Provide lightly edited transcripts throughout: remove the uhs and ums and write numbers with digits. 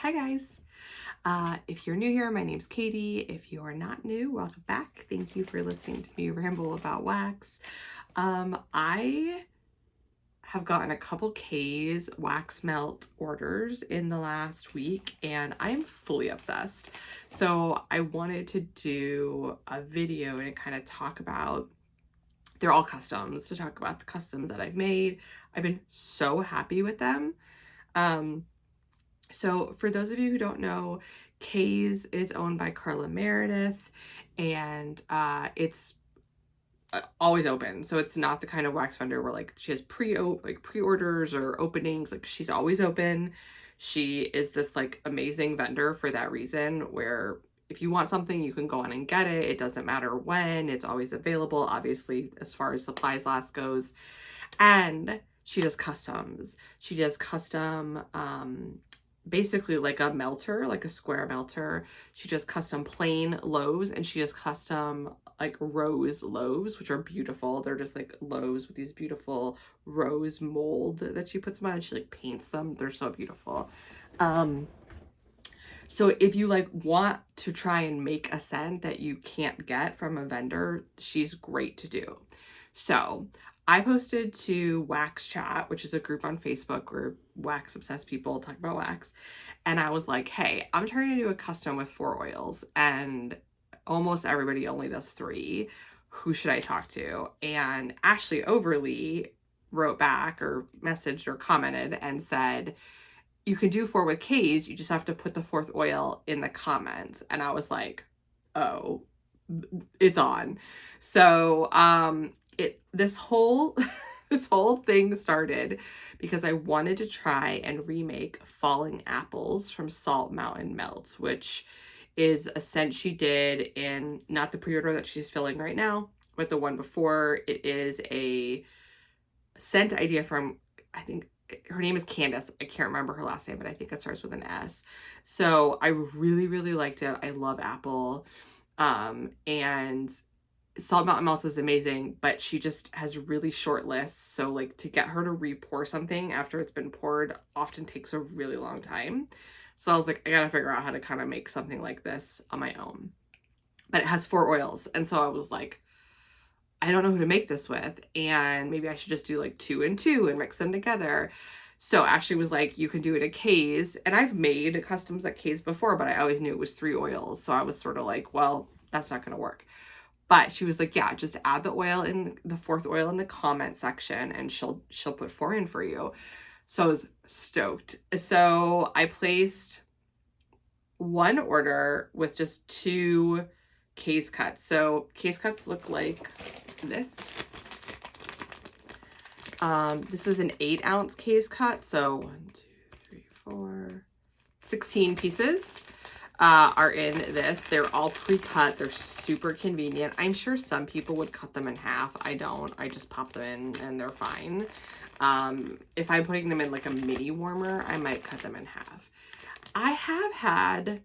Hi guys. If you're new here, my name's Katie. If you're not new, welcome back. Thank you for listening to me ramble about wax. I have gotten a couple KAE's wax melt orders in the last week and I'm fully obsessed. So I wanted to do a video and kind of talk about, they're all customs, to talk about the customs that I've made. I've been so happy with them. So for those of you who don't know, KAE's is owned by Carla Meredith, and it's always open. So it's not the kind of wax vendor where like she has pre-orders or openings. Like she's always open. She is this like amazing vendor for that reason, where if you want something, you can go on and get it. It doesn't matter when, it's always available, obviously, as far as supplies last goes. And she does customs. She does custom basically like a melter, like a square melter. She does custom plain loaves, and she does custom like rose loaves, which are beautiful. They're just like loaves with these beautiful rose mold that she puts them on, and she like paints them. They're so beautiful. So if you like want to try and make a scent that you can't get from a vendor, she's great to do. So I posted to Wax Chat, which is a group on Facebook where wax obsessed people talk about wax. And I was like, hey, I'm trying to do a custom with 4 oils and almost everybody only does 3. Who should I talk to? And Ashley Overly wrote back or messaged or commented and said, you can do 4 with KAE's, you just have to put the 4th oil in the comments. And I was like, oh, it's on. So this whole thing started because I wanted to try and remake Falling Apples from Salt Mountain Melts, which is a scent she did in not the pre-order that she's filling right now, but the one before. It is a scent idea from, I think her name is Candace. I can't remember her last name, but I think it starts with an S. So I really, really liked it. I love apple. And Salt Mountain Melts is amazing, but she just has really short lists. So like to get her to re-pour something after it's been poured often takes a really long time. So I was like, I gotta figure out how to kind of make something like this on my own. But it has 4 oils. And so I was like, I don't know who to make this with. And maybe I should just do like 2 and 2 and mix them together. So Ashley was like, you can do it at KAE's. And I've made customs at KAE's before, but I always knew it was 3 oils. So I was sort of like, well, that's not gonna work. But she was like, yeah, just add the oil in the 4th oil in the comment section and she'll put 4 in for you. So I was stoked. So I placed 1 order with just 2 case cuts. So case cuts look like this. This is an 8-ounce case cut. So 1, 2, 3, 4, 16 pieces. Are in this. They're all pre-cut. They're super convenient. I'm sure some people would cut them in half. I don't. I just pop them in and they're fine. If I'm putting them in like a mini warmer, I might cut them in half. I have had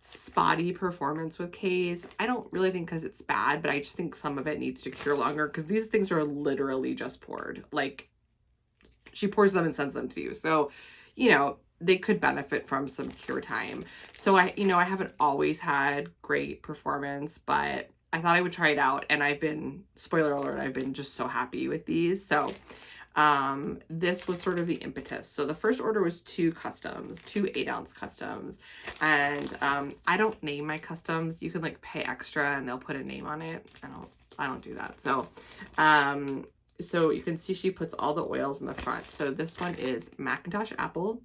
spotty performance with KAE's. I don't really think because it's bad, but I just think some of it needs to cure longer because these things are literally just poured. Like she pours them and sends them to you. So, you know, they could benefit from some cure time. So I haven't always had great performance, but I thought I would try it out. And I've been, spoiler alert, I've been just so happy with these. So this was sort of the impetus. So the first order was 2 customs, 2 8-ounce customs. And I don't name my customs. You can like pay extra and they'll put a name on it. I don't do that. So so you can see she puts all the oils in the front. So this one is Macintosh Apple,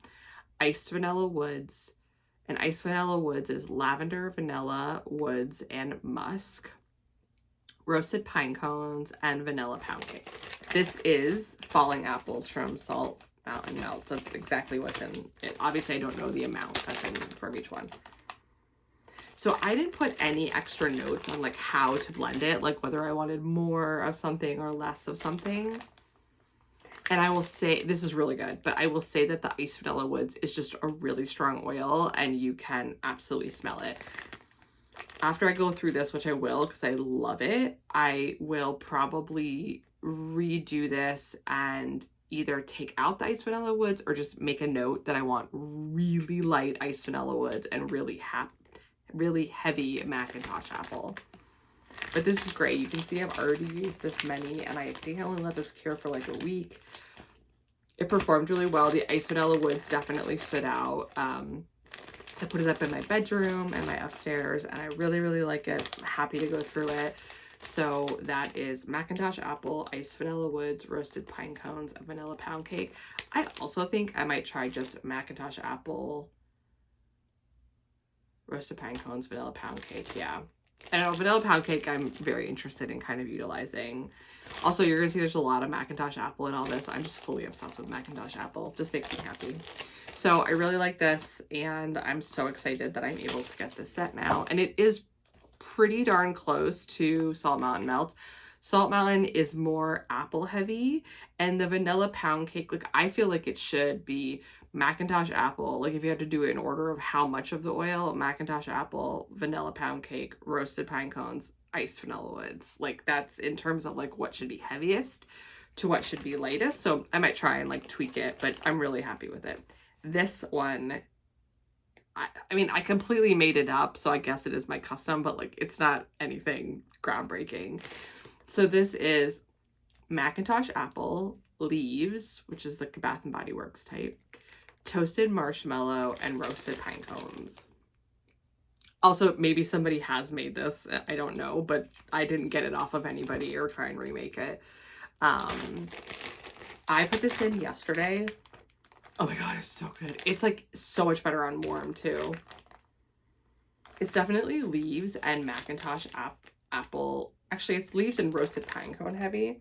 Iced Vanilla Woods, and Iced Vanilla Woods is lavender, vanilla, woods, and musk, roasted pine cones, and vanilla pound cake. This is Falling Apples from Salt Mountain Melts. That's exactly what's in it. Obviously, I don't know the amount that's in from each one. So I didn't put any extra notes on like how to blend it, like whether I wanted more of something or less of something. And I will say, this is really good, but I will say that the Iced Vanilla Woods is just a really strong oil and you can absolutely smell it. After I go through this, which I will because I love it, I will probably redo this and either take out the iced vanilla woods or just make a note that I want really light iced vanilla woods and really heavy Macintosh apple. But this is great. You can see I've already used this many, and I think I only let this cure for like a week. It performed really well. The iced vanilla woods definitely stood out. I put it up in my bedroom and my upstairs, and I really, really like it. I'm happy to go through it. So that is Macintosh apple, iced vanilla woods, roasted pine cones, and vanilla pound cake. I also think I might try just Macintosh apple, roasted pine cones, vanilla pound cake. Yeah. I know vanilla pound cake I'm very interested in kind of utilizing. Also, you're going to see there's a lot of Macintosh apple in all this. I'm just fully obsessed with Macintosh apple. Just makes me happy. So I really like this, and I'm so excited that I'm able to get this set now. And it is pretty darn close to Salt Mountain Melts. Salt Mountain is more apple heavy, and the vanilla pound cake, like I feel like it should be Macintosh apple. Like if you had to do it in order of how much of the oil, Macintosh apple, vanilla pound cake, roasted pine cones, iced vanilla woods. Like that's in terms of like what should be heaviest to what should be lightest. So I might try and like tweak it, but I'm really happy with it. This one, I mean, I completely made it up, so I guess it is my custom, but like it's not anything groundbreaking. So this is Macintosh apple, leaves, which is like a Bath and Body Works type, toasted marshmallow, and roasted pine cones. Also, maybe somebody has made this, I don't know, but I didn't get it off of anybody or try and remake it. I put this in yesterday. Oh my god, it's so good. It's like so much better on warm too. It's definitely leaves and Macintosh apple. Actually, it's leaves and roasted pine cone heavy,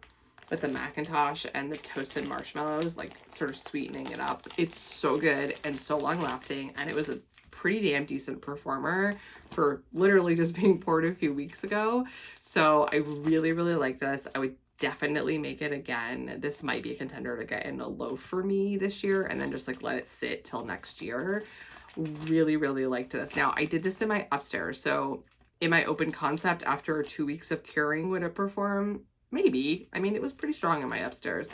but the Macintosh and the toasted marshmallows like sort of sweetening it up. It's so good and so long lasting, and it was a pretty damn decent performer for literally just being poured a few weeks ago. So I really, really like this. I would definitely make it again. This might be a contender to get in a loaf for me this year and then just like let it sit till next year. Really, really liked this. Now I did this in my upstairs, so in my open concept after 2 weeks of curing, would it perform? Maybe. I mean, it was pretty strong in my upstairs,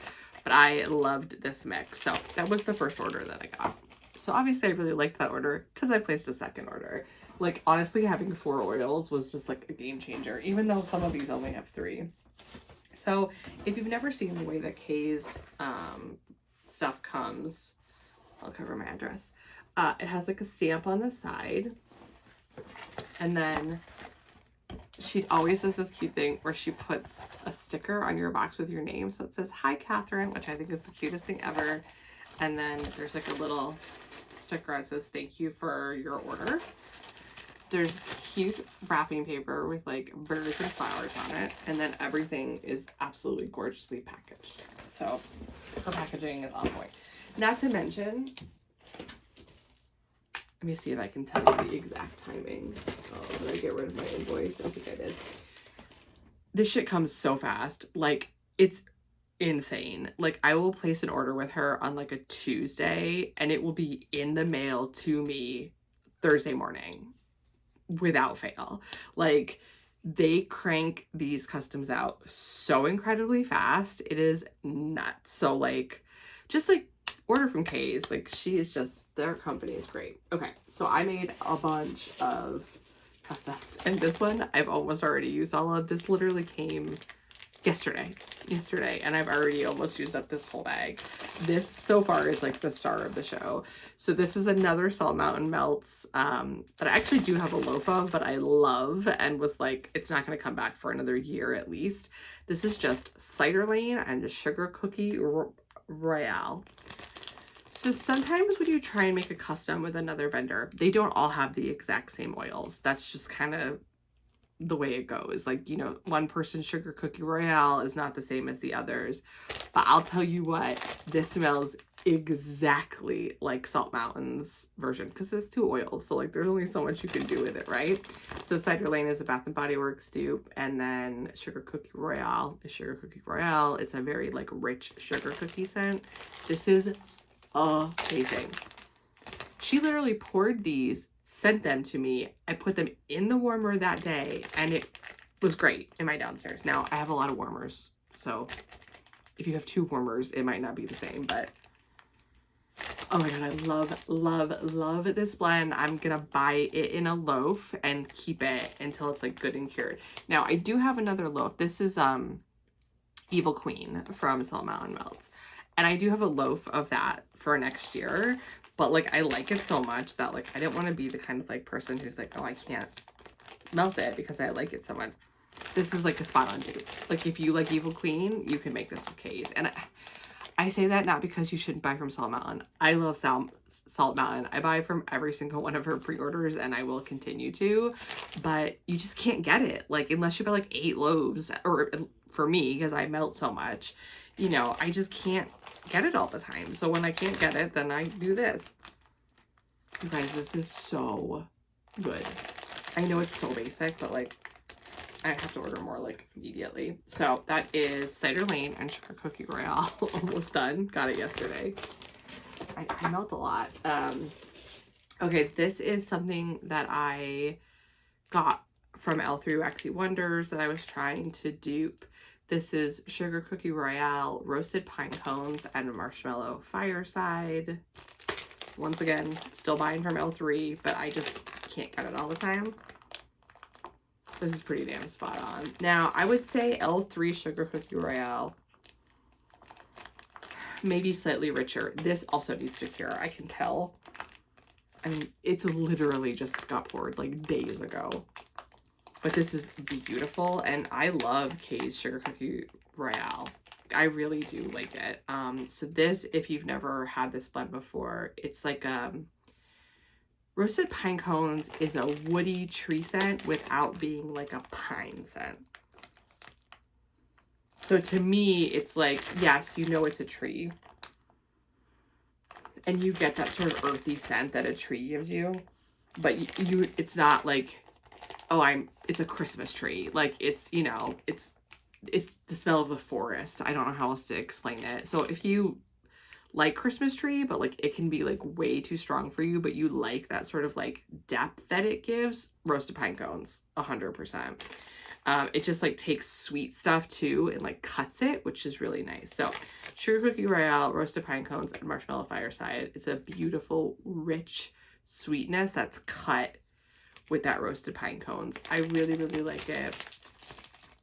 but I loved this mix. So that was the first order that I got. So obviously I really liked that order because I placed a second order. Like honestly, having 4 oils was just like a game changer, even though some of these only have 3. So if you've never seen the way that KAE's stuff comes, I'll cover my address. It has like a stamp on the side, and then she always does this cute thing where she puts a sticker on your box with your name. So it says, "Hi, Catherine," which I think is the cutest thing ever. And then there's like a little sticker that says, "Thank you for your order." There's cute wrapping paper with like birds and flowers on it. And then everything is absolutely gorgeously packaged. So her packaging is on point. Not to mention, let me see if I can tell you the exact timing. Oh, did I get rid of my invoice? I think I did. This shit comes so fast. Like, it's insane. Like, I will place an order with her on like a Tuesday and it will be in the mail to me Thursday morning without fail. Like, they crank these customs out so incredibly fast. It is nuts. So like, just like order from KAE's. Like, she is just, their company is great. Okay, so I made a bunch of customs, and this one I've almost already used all of. This literally came yesterday, and I've already almost used up this whole bag. This so far is like the star of the show. So this is another Salt Mountain Melts that I actually do have a loaf of, but I love, and was like, it's not going to come back for another year at least. This is just Cider Lane and a Sugar Cookie Royale. So sometimes when you try and make a custom with another vendor, they don't all have the exact same oils. That's just kind of the way it goes. Like, you know, one person's Sugar Cookie Royale is not the same as the others. But I'll tell you what, this smells exactly like Salt Mountain's version because it's 2 oils. So like there's only so much you can do with it, right? So Cider Lane is a Bath and Body Works dupe, and then Sugar Cookie Royale is Sugar Cookie Royale. It's a very like rich sugar cookie scent. This is amazing. She literally poured these, sent them to me. I put them in the warmer that day, and it was great in my downstairs. Now I have a lot of warmers, so if you have two warmers, it might not be the same, but oh my god, I love this blend. I'm gonna buy it in a loaf and keep it until it's like good and cured. Now I do have another loaf. This is Evil Queen from Salt Mountain Melts, and I do have a loaf of that for next year, but like I like it so much that like I didn't want to be the kind of like person who's like, oh, I can't melt it because I like it so much. This is like a spot on dupe. Like if you like Evil Queen, you can make this with KAE's. And I say that not because you shouldn't buy from Salt Mountain. I love Salt Mountain. I buy from every single one of her pre-orders and I will continue to, but you just can't get it. Like unless you buy like 8 loaves, or for me, because I melt so much, you know, I just can't get it all the time. So when I can't get it, then I do this. You guys, this is so good. I know it's so basic, but like I have to order more like immediately. So that is Cider Lane and Sugar Cookie Royale. Almost done. Got it yesterday. I melt a lot. Okay, this is something that I got from L3 Waxy Wonders that I was trying to dupe. This is Sugar Cookie Royale, Roasted Pine Cones, and Marshmallow Fireside. Once again, still buying from L3, but I just can't get it all the time. This is pretty damn spot on. Now, I would say L3 Sugar Cookie Royale, maybe slightly richer. This also needs to cure, I can tell. I mean, it's literally just got poured like days ago. But this is beautiful, and I love KAE's Sugar Cookie Royale. I really do like it. So this, if you've never had this blend before, it's like Roasted Pine Cones is a woody tree scent without being like a pine scent. So to me, it's like, yes, you know it's a tree. And you get that sort of earthy scent that a tree gives you. But it's not like, oh, it's a Christmas tree. Like it's, you know, it's the smell of the forest. I don't know how else to explain it. So if you like Christmas tree, but like it can be like way too strong for you, but you like that sort of like depth that it gives, Roasted Pine Cones, 100%. It just like takes sweet stuff too and like cuts it, which is really nice. So Sugar Cookie Royale, Roasted Pine Cones, and Marshmallow Fireside. It's a beautiful, rich sweetness that's cut with that Roasted Pine Cones. I really, really like it.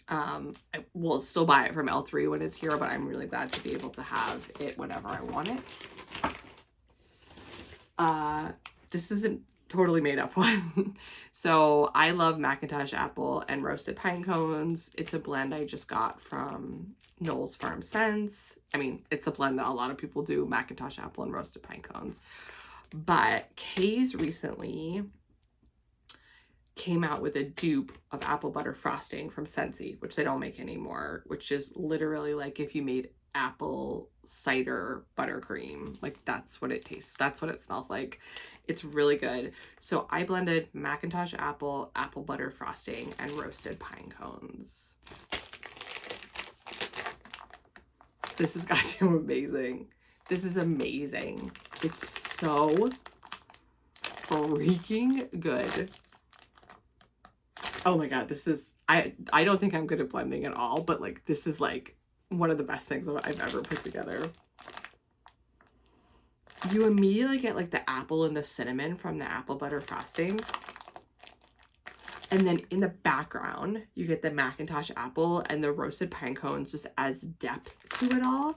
I will still buy it from L3 when it's here, but I'm really glad to be able to have it whenever I want it. This isn't totally made up one. So I love Macintosh Apple and Roasted Pine Cones. It's a blend I just got from Knoll's Farm Scents. I mean, it's a blend that a lot of people do, Macintosh Apple and Roasted Pine Cones. But KAE's recently came out with a dupe of apple butter frosting from Scentsy, which they don't make anymore, which is literally like if you made apple cider buttercream. Like that's what it tastes, that's what it smells like. It's really good. So I blended Macintosh Apple, apple butter frosting, and Roasted Pine Cones. This is goddamn amazing. This is amazing. It's so freaking good. Oh my god, this is, I don't think I'm good at blending at all, but like this is like one of the best things I've ever put together. You immediately get like the apple and the cinnamon from the apple butter frosting. And then in the background, you get the Macintosh Apple and the Roasted Pine Cones just as depth to it all.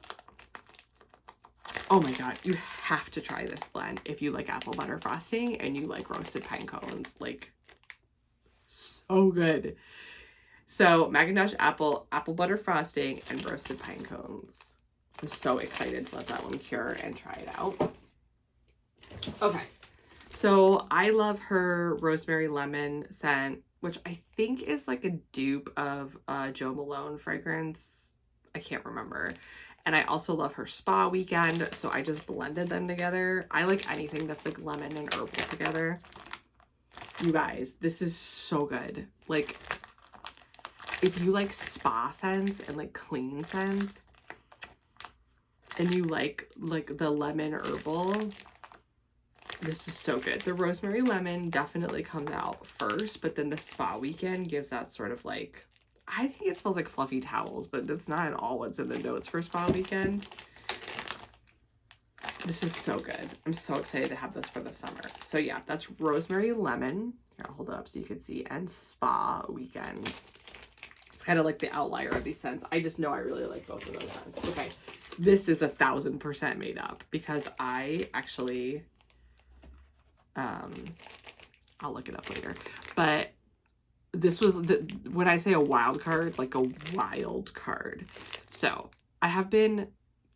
Oh my god, you have to try this blend if you like apple butter frosting and you like Roasted Pine Cones. Like, so good. So Macintosh Apple, apple butter frosting, and Roasted Pine Cones. I'm so excited to let that one cure and try it out. Okay, so I love her Rosemary Lemon scent, which I think is like a dupe of Jo Malone fragrance. I can't remember. And I also love her Spa Weekend, so I just blended them together. I like anything that's like lemon and herbal together. You guys, this is so good. Like, if you like spa scents and like clean scents, and you like the lemon herbal, this is so good. The Rosemary Lemon definitely comes out first, but then the Spa Weekend gives that sort of like, I think it smells like fluffy towels, but that's not at all what's in the notes for Spa Weekend. This is so good. I'm so excited to have this for the summer. So yeah, that's Rosemary Lemon. Here, I'll hold it up so you can see. And Spa Weekend. It's kind of like the outlier of these scents. I just know I really like both of those scents. Okay, this is 1000% made up because I actually, I'll look it up later. But this was, when I say a wild card, like a wild card. So I have been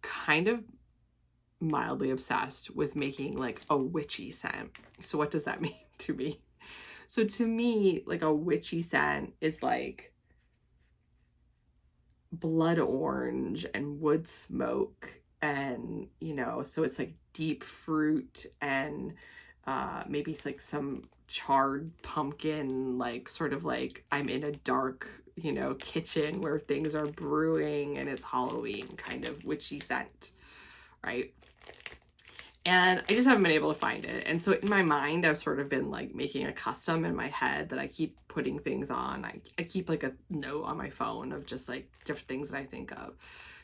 kind of mildly obsessed with making like a witchy scent. So what does that mean to me? So to me, like a witchy scent is like blood orange and wood smoke, and you know, so it's like deep fruit and maybe it's like some charred pumpkin, like sort of like I'm in a dark, you know, kitchen where things are brewing and it's Halloween kind of witchy scent, right? And I just haven't been able to find it. And so in my mind, I've sort of been like making a custom in my head that I keep putting things on. I keep like a note on my phone of just like different things that I think of.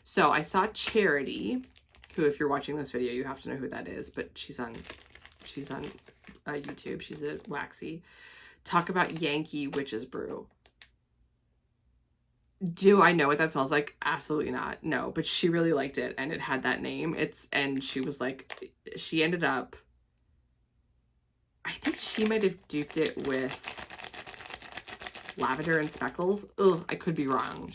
So I saw Charity, who, if you're watching this video, you have to know who that is, but she's on YouTube. She's a waxy. Talk about Yankee Witch's Brew. Do I know what that smells like? Absolutely not. No, but she really liked it and it had that name. And she was like, she ended up, I think she might have duped it with lavender and speckles. Ugh, I could be wrong.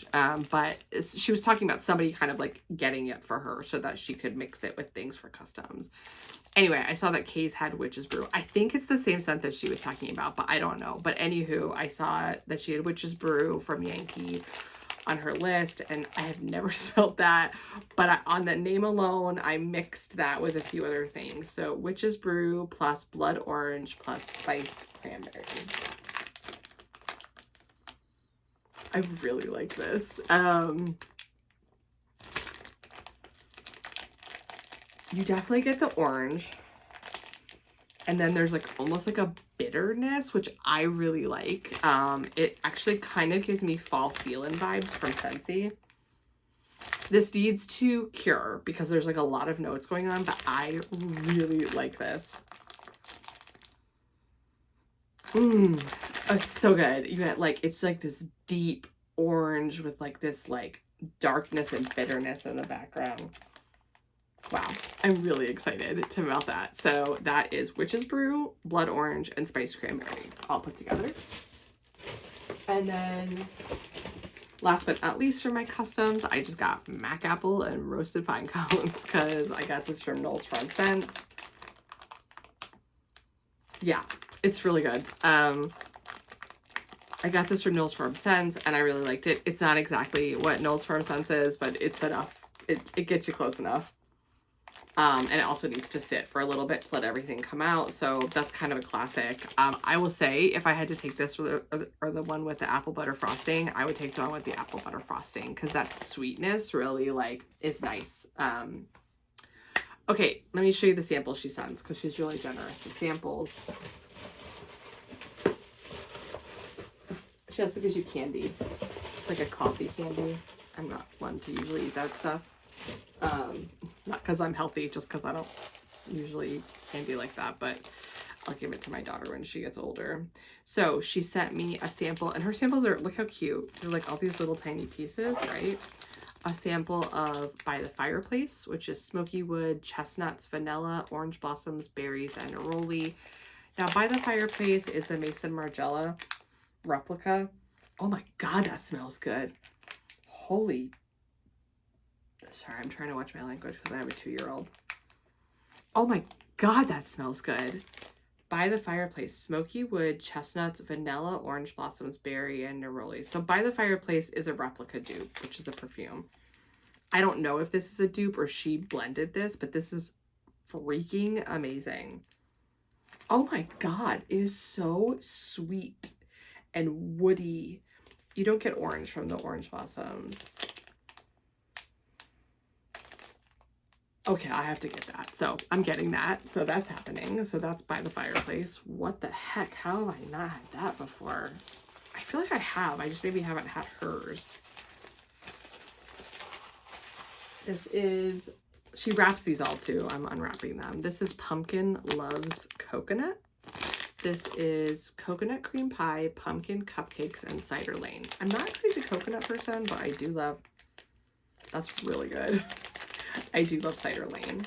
But she was talking about somebody kind of like getting it for her so that she could mix it with things for customs. Anyway, I saw that KAE's had Witch's Brew. I think it's the same scent that she was talking about, but I don't know. But anywho, I saw that she had Witch's Brew from Yankee on her list, and I have never smelled that, but on the name alone, I mixed that with a few other things. So Witch's Brew plus blood orange plus spiced cranberry. I really like this. You definitely get the orange, and then there's like almost like a bitterness, which I really like. It actually kind of gives me fall feelin' vibes from Scentsy. This needs to cure because there's like a lot of notes going on, but I really like this. It's so good. You get like, it's like this deep orange with like this like darkness and bitterness in the background. Wow, I'm really excited to melt that. So that is Witch's Brew, blood orange, and spiced cranberry all put together. And then last but not least for my customs, I just got Mac Apple and roasted pine cones because I got this from Knowles Farm Scents. Yeah, it's really good. I got this from Knowles Farm Scents and I really liked it. It's not exactly what Knowles Farm Scents is, but it's enough. It gets you close enough. And it also needs to sit for a little bit to let everything come out. So that's kind of a classic. I will say if I had to take this or the one with the apple butter frosting, I would take the one with the apple butter frosting because that sweetness really like is nice. Okay, let me show you the samples she sends because she's really generous with samples. She also gives you candy, like a coffee candy. I'm not one to usually eat that stuff. Not because I'm healthy, just because I don't usually eat candy like that, but I'll give it to my daughter when she gets older. So she sent me a sample, and her samples are, look how cute. They're like all these little tiny pieces, right? A sample of By the Fireplace, which is smoky wood, chestnuts, vanilla, orange blossoms, berries, and neroli. Now, By the Fireplace is a Mason Margiela replica. Oh my God, that smells good. Holy, sorry, I'm trying to watch my language because I have a 2-year-old. Oh my God, that smells good. By the Fireplace, smoky wood, chestnuts, vanilla, orange blossoms, berry, and neroli. So By the Fireplace is a replica dupe, which is a perfume. I don't know if this is a dupe or she blended this, but this is freaking amazing. Oh my God, it is so sweet and woody. You don't get orange from the orange blossoms. Okay, I have to get that. So I'm getting that. So that's happening. So that's By the Fireplace. What the heck? How have I not had that before? I feel like I have. I just maybe haven't had hers. This is, she wraps these all too. I'm unwrapping them. This is Pumpkin Loves Coconut. This is coconut cream pie, pumpkin cupcakes, and cider lane. I'm not a crazy coconut person, but I do love, that's really good. I do love cider lane.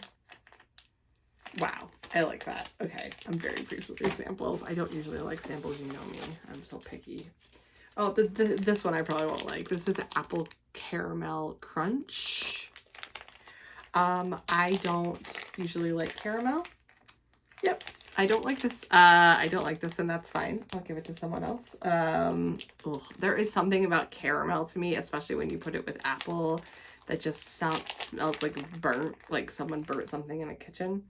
Wow, I like that. Okay, I'm very pleased with these samples. I don't usually like samples, you know me. I'm so picky. Oh, this one I probably won't like. This is Apple Caramel Crunch. I don't usually like caramel. Yep, I don't like this. I don't like this, and that's fine. I'll give it to someone else. Ugh, there is something about caramel to me, especially when you put it with apple, that just smells like burnt, like someone burnt something in a kitchen.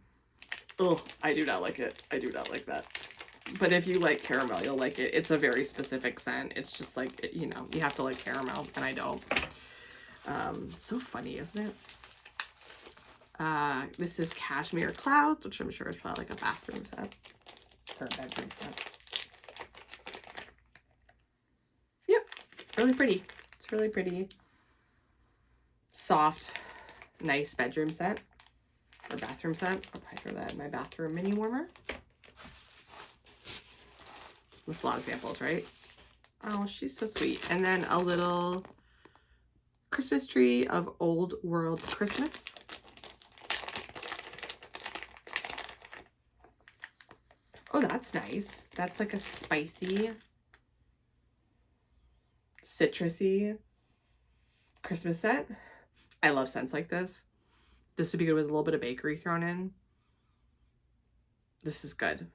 Oh, I do not like it. I do not like that. But if you like caramel, you'll like it. It's a very specific scent. It's just like, you know, you have to like caramel, and I don't. So funny, isn't it? This is Cashmere Clouds, which I'm sure is probably like a bathroom set or a bedroom set. Yep, really pretty. It's really pretty. Soft, nice bedroom set or bathroom set. I'll probably throw that in my bathroom mini warmer. That's a lot of samples, right? Oh, she's so sweet. And then a little Christmas tree of Old World Christmas. Oh, that's nice. That's like a spicy, citrusy Christmas scent. I love scents like this. This would be good with a little bit of bakery thrown in. This is good.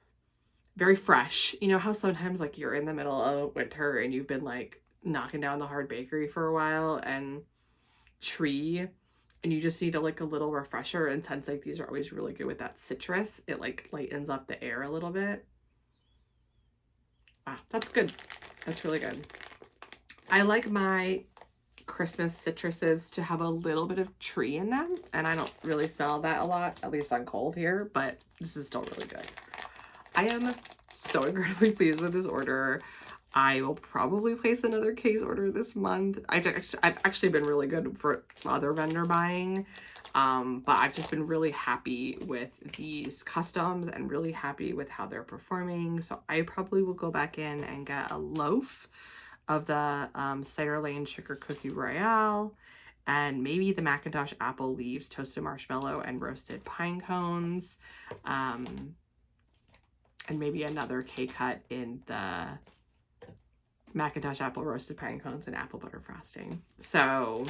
Very fresh. You know how sometimes like you're in the middle of winter and you've been like knocking down the hard bakery for a while and tree, and you just need a little refresher, and scents like these are always really good with that citrus. It like lightens up the air a little bit. Wow, that's good. That's really good. I like my Christmas citruses to have a little bit of tree in them, and I don't really smell that a lot, at least on cold here, but this is still really good. I am so incredibly pleased with this order. I will probably place another case order this month. I've actually been really good for other vendor buying, but I've just been really happy with these customs and really happy with how they're performing. So I probably will go back in and get a loaf of the Cider Lane Sugar Cookie Royale, and maybe the Macintosh Apple Leaves Toasted Marshmallow and Roasted Pine Cones, and maybe another K-cut in the Macintosh Apple Roasted Pine Cones and Apple Butter Frosting. So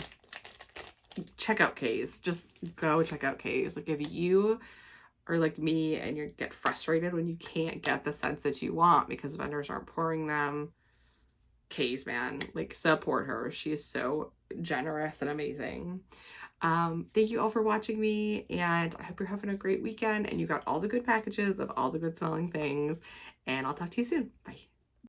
check out KAE's. Just go check out KAE's. Like if you are like me and you get frustrated when you can't get the scents that you want because vendors aren't pouring them, KAE's, man, like support her. She is so generous and amazing. Thank you all for watching me, and I hope you're having a great weekend and you got all the good packages of all the good smelling things, and I'll talk to you soon. Bye.